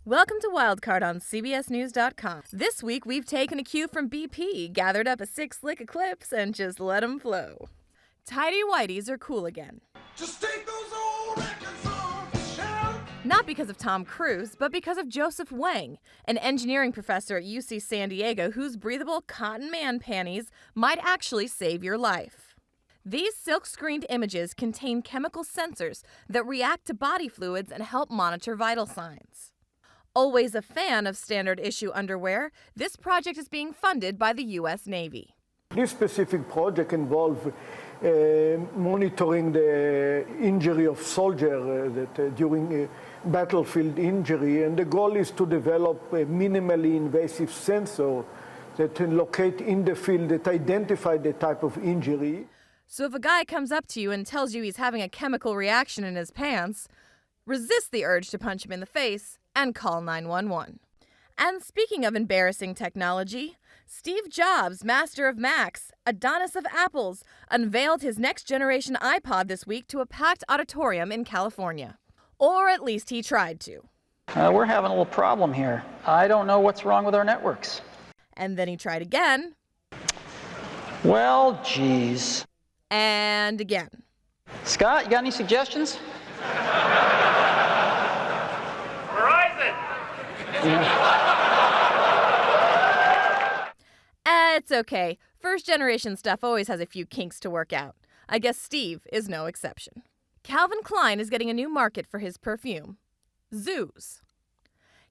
Welcome to Wildcard on CBSNews.com. This week, we've taken a cue from BP, gathered up a 6 lick of clips, and just let them flow. Tidy whities are cool again. Just take those old records off the shelf. Not because of Tom Cruise, but because of Joseph Wang, an engineering professor at UC San Diego whose breathable cotton man panties might actually save your life. These silk-screened images contain chemical sensors that react to body fluids and help monitor vital signs. Always a fan of standard issue underwear, this project is being funded by the U.S. Navy. This specific project involves monitoring the injury of soldiers during a battlefield injury, and the goal is to develop a minimally invasive sensor that can locate in the field that identify the type of injury. So if a guy comes up to you and tells you he's having a chemical reaction in his pants, resist the urge to punch him in the face and call 911. And speaking of embarrassing technology, Steve Jobs, master of Macs, Adonis of Apples, unveiled his next-generation iPod this week to a packed auditorium in California. Or at least he tried to. We're having a little problem here. I don't know what's wrong with our networks. And then he tried again. Well, geez. And again. Scott, you got any suggestions? It's okay. First-generation stuff always has a few kinks to work out. I guess Steve is no exception. Calvin Klein is getting a new market for his perfume. Zoos.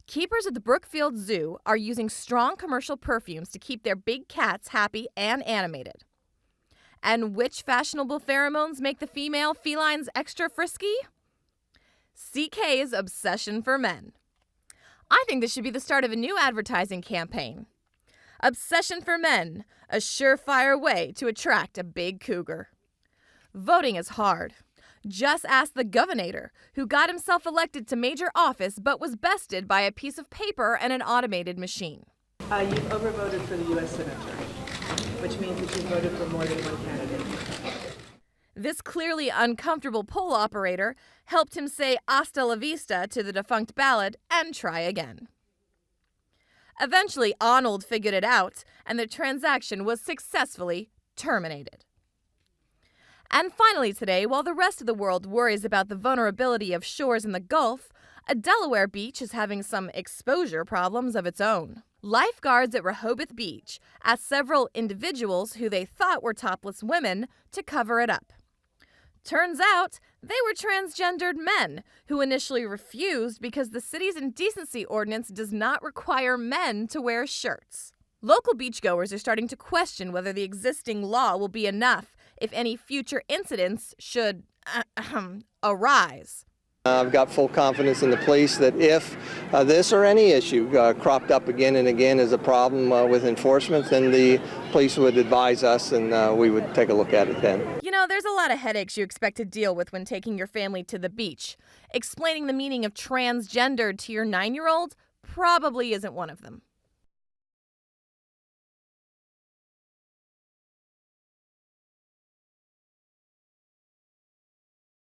Keepers at the Brookfield Zoo are using strong commercial perfumes to keep their big cats happy and animated. And which fashionable pheromones make the female felines extra frisky? CK's obsession for men. I think this should be the start of a new advertising campaign. Obsession for men, a surefire way to attract a big cougar. Voting is hard. Just ask the governor, who got himself elected to major office but was bested by a piece of paper and an automated machine. You've overvoted for the U.S. Senator, which means that you've voted for more than one candidate. This clearly uncomfortable poll operator helped him say hasta la vista to the defunct ballot and try again. Eventually, Arnold figured it out, and the transaction was successfully terminated. And finally today, while the rest of the world worries about the vulnerability of shores in the Gulf, a Delaware beach is having some exposure problems of its own. Lifeguards at Rehoboth Beach asked several individuals who they thought were topless women to cover it up. Turns out, they were transgendered men who initially refused because the city's indecency ordinance does not require men to wear shirts. Local beachgoers are starting to question whether the existing law will be enough if any future incidents should arise. I've got full confidence in the police that if this or any issue cropped up again and again as a problem with enforcement, then the police would advise us and we would take a look at it then. You know, there's a lot of headaches you expect to deal with when taking your family to the beach. Explaining the meaning of transgendered to your 9-year-old probably isn't one of them.